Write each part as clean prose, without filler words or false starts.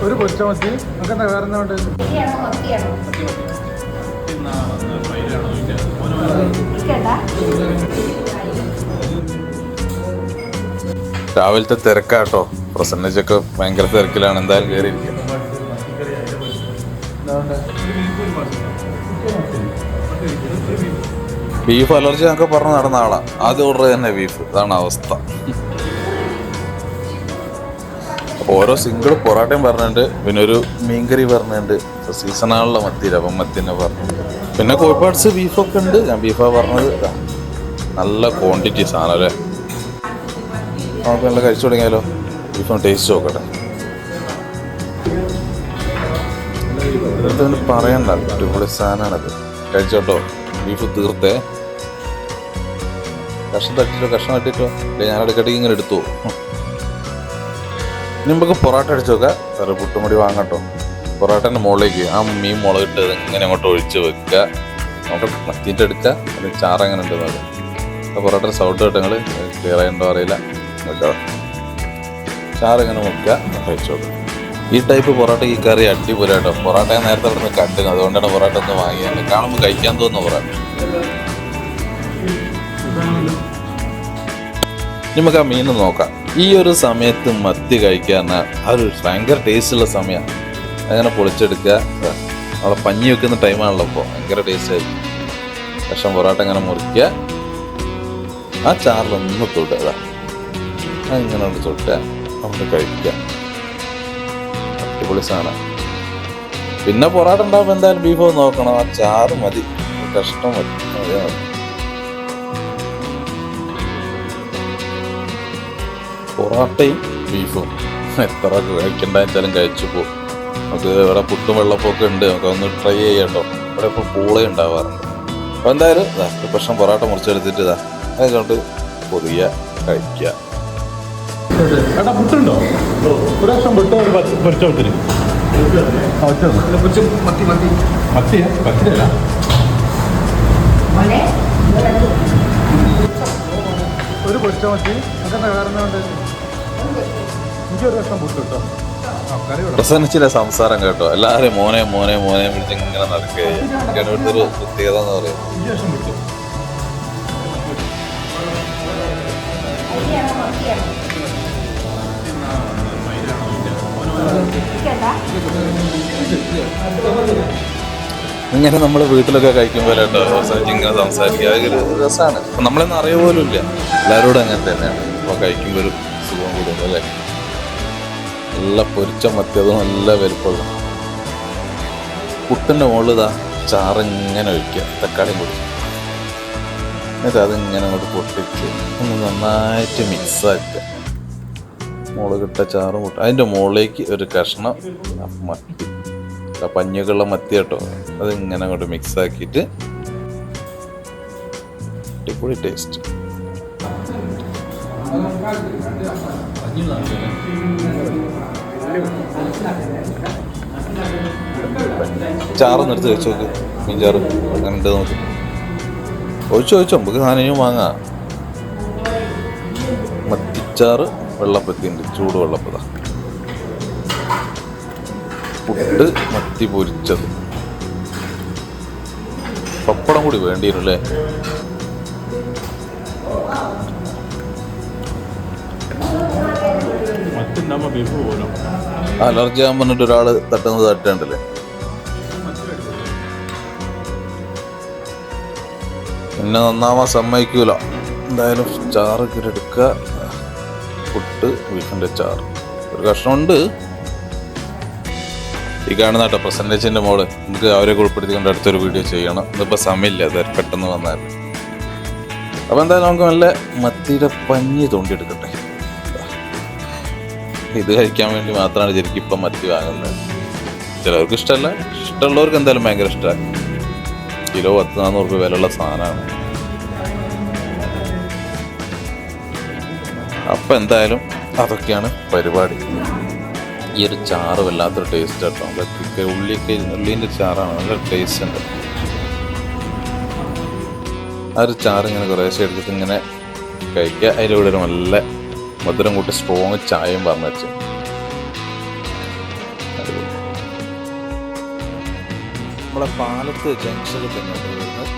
ഒരു പൊരിച്ച മത്തി നമുക്ക് എന്താ വേറെ എന്താ വേണ്ടത്? രാവിലത്തെ തിരക്കാട്ടോ. പ്രസന്നച്ചൊക്കെ ഭയങ്കര തിരക്കിലാണ്. എന്തായാലും കയറിയിരിക്കുക. ബീഫ് അലർജി എന്നൊക്കെ പറഞ്ഞ് നടന്ന ആളാ. ആദ്യം ഓർഡർ തന്നെ ബീഫ്. ഇതാണ് അവസ്ഥ. അപ്പോൾ ഓരോ സിംഗിൾ പൊറാട്ടയും പറഞ്ഞിട്ടുണ്ട്. പിന്നെ ഒരു മീൻകറി പറഞ്ഞിട്ടുണ്ട്. സീസണാണുള്ള മത്തി, അപ്പം മത്തിനെ പറഞ്ഞു. പിന്നെ കോഴിപ്പാട്സ് ബീഫൊക്കെ ഉണ്ട്. ഞാൻ ബീഫാണ് പറഞ്ഞത്. നല്ല ക്വാണ്ടിറ്റി സാധനം അല്ലേ. നമുക്ക് നല്ല കഴിച്ചു തുടങ്ങിയാലോ. ബീഫൊന്ന് ടേസ്റ്റ് നോക്കട്ടെ. ഇതൊന്നും പറയണ്ട, അടിപൊളി സാധനമാണത്. കഴിച്ചോട്ടോ. ബീഫ് തീർത്തേ. കഷ്ണം തട്ടിട്ടോ അല്ലെ ഞാൻ ഇടയ്ക്കിടയ്ക്ക് ഇങ്ങനെ എടുത്തു. ഇനി നമുക്ക് പൊറോട്ട അടിച്ചു നോക്കാം. വേറെ പുട്ടുമുടി വാങ്ങട്ടോ. പൊറോട്ടൻ്റെ മുകളിലേക്ക് ആ മീൻ മുളകിട്ട് ഇങ്ങനെ അങ്ങോട്ട് ഒഴിച്ച് വെക്കുക. നമുക്ക് മത്തിയിട്ട് എടുക്കുക. അതിന് ചാറ് എങ്ങനെ ഉണ്ടെന്നത്. അപ്പോൾ പൊറോട്ട സൗണ്ട് കേട്ടോ. നിങ്ങൾ ക്ലിയർ ആയിട്ടുണ്ടോ അറിയില്ല. വെക്കാം. ചാറ് ഇങ്ങനെ വെക്കുക. കഴിച്ചു നോക്കുക. ഈ ടൈപ്പ് പൊറോട്ട ഈ കറി അടിപൊളി കേട്ടോ. പൊറോട്ട ഞാൻ നേരത്തെ അവിടെ നിന്ന് കണ്ടിരുന്നു. അതുകൊണ്ടാണ് പൊറോട്ട ഒന്ന് വാങ്ങിയത്. കാണുമ്പോൾ കഴിക്കാൻ തോന്നുന്നു പൊറോട്ട. നമുക്ക് ആ മീൻ നോക്കാം. ഈ ഒരു സമയത്ത് മത്തി കഴിക്കാൻ അതൊരു ഭയങ്കര ടേസ്റ്റുള്ള സമയമാണ്. അങ്ങനെ പൊളിച്ചെടുക്കുക. അവിടെ പഞ്ഞി വെക്കുന്ന ടൈമാണല്ലോ. ഇപ്പോൾ ഭയങ്കര ടേസ്റ്റ് ആയിരിക്കും. പക്ഷം പൊറോട്ട അങ്ങനെ മുറിക്കുക. ആ ചാറിലൊന്ന് തൊട്ടുക. അങ്ങനെ തൊട്ടുക. നമുക്ക് കഴിക്കുക. അടിപൊളി സാധനം. പിന്നെ പൊറോട്ട ഉണ്ടാകുമ്പോൾ എന്തായാലും ബീഫ് നോക്കണം. ആ ചാറ് മതി, കഷ്ണം മതി, അതേ മതി. പൊറോട്ടയും ബീഫും എത്ര കഴിക്കണ്ടെന്ന് വെച്ചാലും കഴിച്ചു പോകും. നമുക്ക് ഇവിടെ പുട്ടും വെള്ളപ്പൊക്കെ ഉണ്ട്. നമുക്ക് ഒന്ന് ട്രൈ ചെയ്യട്ടോ. ഇവിടെ ഇപ്പോൾ പൂള ഉണ്ടാവാറുണ്ട്. അപ്പോൾ എന്തായാലും ഒരു പ്രശ്നം പൊറോട്ട മുറിച്ചെടുത്തിട്ട് അതുകൊണ്ട് പൊതിയ കഴിക്കുക. ഏട്ടാ പുട്ടുണ്ടോ? ഒരു ലക്ഷം പുട്ടോ പൊരിച്ച പുട്ടിന് മത്തിയാ? പത്തിരല്ല. ഒരു പൊരിച്ച മത്തി. അതെന്താ വേറെ എന്താ വേണ്ടത്? എനിക്കൊരു ലക്ഷം പുട്ട് കേട്ടോ. പ്രസന്നിച്ചില്ല സംസാരം കേട്ടോ. എല്ലാവരും മോനെ മോനെ മോനെ വിളിച്ച് ഇങ്ങനെ നടക്കുകയാണ്. ഇവിടുത്തെ ഒരു പ്രത്യേകത എന്ന് പറയുന്നത്. ഇങ്ങനെ നമ്മൾ വീട്ടിലൊക്കെ കഴിക്കുമ്പോൾ കേട്ടോ ഇങ്ങനെ സംസാരിക്കുക. അതൊരു രസമാണ്. നമ്മളൊന്നും അറിയ പോലും ഇല്ല. എല്ലാവരോടും അങ്ങനെ തന്നെയാണ്. അപ്പോൾ കഴിക്കുമ്പോൾ ഒരു സുഖം കൂടും അല്ലേ. നല്ല പൊരിച്ച മത്തി, അതും നല്ല വലുപ്പമുള്ള. പുട്ടിൻ്റെ മുകളിൽ ഇതാ ചാറിങ്ങനെ ഒഴിക്കുക. തക്കാളിയും പൊടിച്ച് എന്നിട്ട് അതിങ്ങനെ അങ്ങോട്ട് പൊട്ടിച്ച് ഒന്ന് നന്നായിട്ട് മിക്സാക്കുക. മുളകിട്ട ചാറും കൂട്ടും. അതിൻ്റെ മുകളിലേക്ക് ഒരു കഷ്ണം മത്തി, പഞ്ഞുകളുള്ള മത്തി കേട്ടോ. അതിങ്ങനെ അങ്ങോട്ട് മിക്സാക്കിയിട്ട് അടിപൊളി ടേസ്റ്റ്. ചാറ് നിർത്തി വെച്ച് നോക്ക്. മീൻ ചാറ് അങ്ങനെ ഉണ്ട് നോക്ക്. ഒഴിച്ചോ നമുക്ക് സാധനം വാങ്ങാം. മത്തിച്ചാറ് വെള്ളപ്പത്തിയുണ്ട്. ചൂട് വെള്ളപ്പത. പുട്ട് മത്തി പൊരിച്ചത്. പപ്പടം കൂടി വേണ്ടി വരും അല്ലേ. അലർജി ആകാൻ പറഞ്ഞിട്ട് ഒരാൾ തട്ടുന്നത് തട്ടേണ്ടല്ലേ. പിന്നെ നന്നാവാൻ സമ്മതിക്കൂല. എന്തായാലും ചാറ് എടുക്കുക. പുട്ട് ബീഫിൻ്റെ ചാറ് ഒരു കഷ്ണമുണ്ട്. ഈ കാണുന്ന കേട്ടോ പ്രസൻറ്റേജിൻ്റെ മോള്. നമുക്ക് അവരെ ഉൾപ്പെടുത്തിക്കൊണ്ട് അടുത്തൊരു വീഡിയോ ചെയ്യണം. ഇതിപ്പോൾ സമയമില്ല, അത് പെട്ടെന്ന് വന്നാൽ. അപ്പോൾ എന്തായാലും നമുക്ക് നല്ല മത്തിയുടെ പഞ്ഞി തോണ്ടിയെടുക്കട്ടെ. ഇത് കഴിക്കാൻ വേണ്ടി മാത്രമാണ് ശരിക്കും ഇപ്പം മത്തി വാങ്ങുന്നത്. ചിലവർക്ക് ഇഷ്ടമല്ല. ഇഷ്ടമുള്ളവർക്ക് എന്തായാലും ഭയങ്കര ഇഷ്ടമാണ്. കിലോ 10-400 രൂപ വിലയുള്ള സാധനമാണ്. അപ്പം എന്തായാലും അതൊക്കെയാണ് പരിപാടി. ഈ ഒരു ചാറ് വല്ലാത്തൊരു ടേസ്റ്റ് കേട്ടോ. നമ്മുടെ ഉള്ളീൻ്റെ ചാറാണ്. നല്ല ടേസ്റ്റ് ഉണ്ട്. ആ ഒരു ചാറ് ഇങ്ങനെ കുറേശ്ശെ എടുത്തിട്ട് ഇങ്ങനെ കഴിക്കുക. അതിൻ്റെ കൂടെ ഒരു നല്ല മധുരം കൂട്ടി സ്ട്രോങ് ചായയും പറഞ്ഞു വെച്ച് നമ്മളെ പാലത്ത് ജംഗ്ഷനിൽ തന്നെയാണ് വരുന്നത്.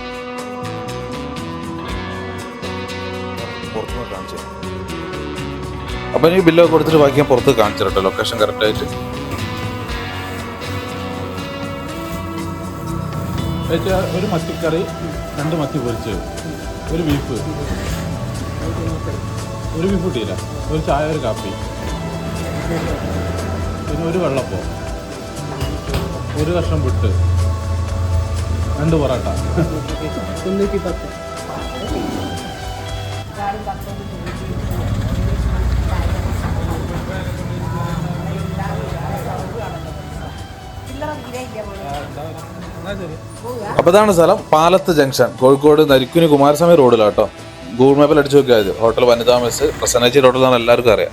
പുറത്തുനിന്ന് കാണിച്ചു. അപ്പം ഈ ബില്ലൊക്കെ കൊടുത്തിട്ട് ബാക്കി ഞാൻ പുറത്ത് കാണിച്ചു കേട്ടോ, ലൊക്കേഷൻ കറക്റ്റായിട്ട്. ഒരു മത്തിക്കറി, 2 മത്തി പൊരിച്ചത്, ഒരു ബീഫ്, ഒരു ബീഫ് കിട്ടിയില്ല, ഒരു ചായ, ഒരു കാപ്പി, പിന്നെ ഒരു വെള്ളപ്പം, ഒരു കഷ്ണം പുട്ട്, 2 പൊറോട്ട. 310. അപ്പോൾ ഇതാണ് സ്ഥലം, പാലത്ത് ജംഗ്ഷൻ, കോഴിക്കോട് നരിക്കുനി കുമാരസ്വാമി റോഡിലാട്ടോ. ഗൂഗിൾ മാപ്പിൽ അടിച്ചു നോക്കിയാൽ മതി. ഹോട്ടൽ വനിതാ മെസ്, പ്രസന്നേച്ചി റോഡിലാണ് എല്ലാവർക്കും അറിയാം.